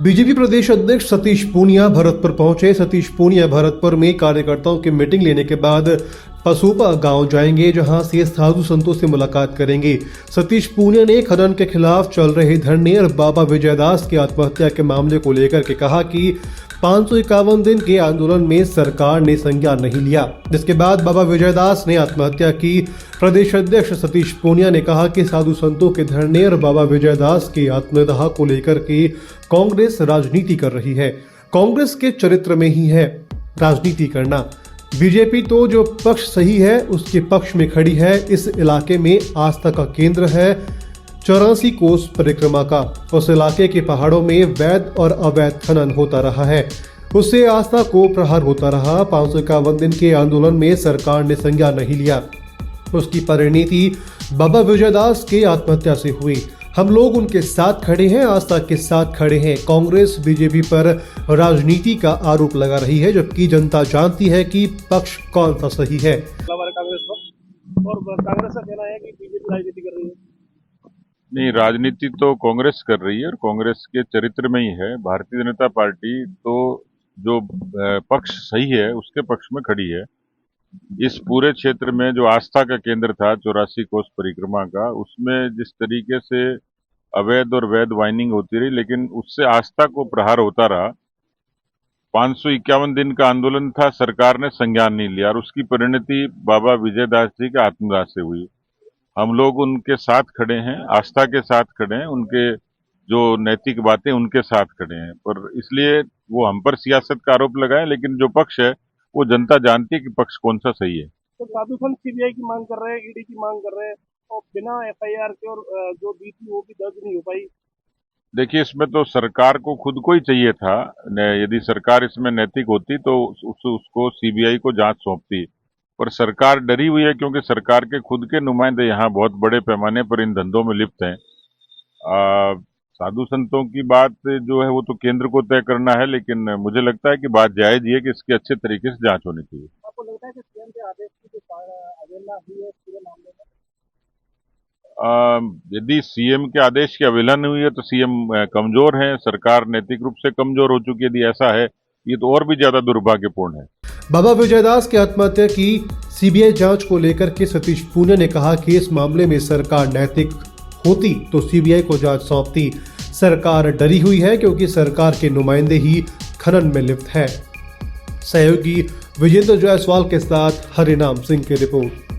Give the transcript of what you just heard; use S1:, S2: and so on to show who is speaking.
S1: BJP प्रदेश अध्यक्ष सतीश पूनिया भरतपुर पहुंचे। सतीश पूनिया भरतपुर में कार्यकर्ताओं की मीटिंग लेने के बाद पसूपा गांव जाएंगे, जहां से साधु संतों से मुलाकात करेंगे। सतीश पूनिया ने खनन के खिलाफ चल रहे धरने और बाबा विजयदास की आत्महत्या के मामले को लेकर के कहा कि 551 दिन के आंदोलन में सरकार ने संज्ञान नहीं लिया, जिसके बाद बाबा विजयदास ने आत्महत्या की। प्रदेश अध्यक्ष सतीश पूनिया ने कहा कि साधु संतों के धरने और बाबा विजयदास की आत्मदाह को लेकर के कांग्रेस राजनीति कर रही है। कांग्रेस के चरित्र में ही है राजनीति करना। बीजेपी तो जो पक्ष सही है उसके पक्ष में खड़ी है। इस इलाके में आस्था का केंद्र है 84 कोस परिक्रमा का। उस इलाके के पहाड़ों में वैध और अवैध खनन होता रहा है, उससे आस्था को प्रहार होता रहा। 551 दिन के आंदोलन में सरकार ने संज्ञान नहीं लिया, उसकी परिणति बाबा विजयदास के आत्महत्या से हुई। हम लोग उनके साथ खड़े हैं, आस्था के साथ खड़े हैं। कांग्रेस बीजेपी पर राजनीति का आरोप लगा रही है, जबकि जनता जानती है कि पक्ष कौन सा सही है।
S2: कांग्रेस का कहना है कि बीजेपी राजनीति कर रही है।
S3: नहीं, राजनीति तो कांग्रेस कर रही है और कांग्रेस के चरित्र में ही है। भारतीय जनता पार्टी तो जो पक्ष सही है उसके पक्ष में खड़ी है। इस पूरे क्षेत्र में जो आस्था का केंद्र था 84 कोस परिक्रमा का, उसमें जिस तरीके से अवैध और वैध माइनिंग होती रही, लेकिन उससे आस्था को प्रहार होता रहा। 551 दिन का आंदोलन था, सरकार ने संज्ञान नहीं लिया और उसकी परिणति बाबा विजयदास जी के आत्मदाह से हुई। हम लोग उनके साथ खड़े हैं, आस्था के साथ खड़े हैं, उनके जो नैतिक बातें उनके साथ खड़े हैं। पर इसलिए वो हम पर सियासत का आरोप लगाए, लेकिन जो पक्ष है वो जनता जानती है कि पक्ष कौन सा सही है।
S2: तो साधु संत सीबीआई की मांग कर रहे हैं, ईडी की मांग कर रहे हैं और बिना एफआईआर के और जो दी थी वो भी दर्ज नहीं हो पाई।
S3: देखिए, इसमें तो सरकार को खुद को ही चाहिए था। यदि सरकार इसमें नैतिक होती तो उसको सीबीआई को जांच सौंपती, पर सरकार डरी हुई है क्योंकि सरकार के खुद के नुमाइंदे यहाँ बहुत बड़े पैमाने पर इन धंधों में लिप्त हैं। साधु संतों की बात जो है वो तो केंद्र को तय करना है, लेकिन मुझे लगता है कि बात जायज ही है कि इसकी अच्छे तरीके से जांच होनी चाहिए।
S2: आपको लगता है कि सीएम के आदेश की जो अवहेलना हुई है पूरे मामले में?
S3: यदि सीएम के आदेश की अवहेलना हुई है तो सीएम कमजोर है, सरकार नैतिक रूप से कमजोर हो चुकी है। यदि ऐसा है, ये तो और भी ज्यादा दुर्भाग्यपूर्ण है।
S1: बाबा विजयदास की आत्महत्या की सीबीआई जांच को लेकर के सतीश पूनिया ने कहा कि इस मामले में सरकार नैतिक होती तो सीबीआई को जांच सौंपती। सरकार डरी हुई है क्योंकि सरकार के नुमाइंदे ही खनन में लिप्त है। सहयोगी विजेंद्र जायसवाल के साथ हरिनाम सिंह की रिपोर्ट।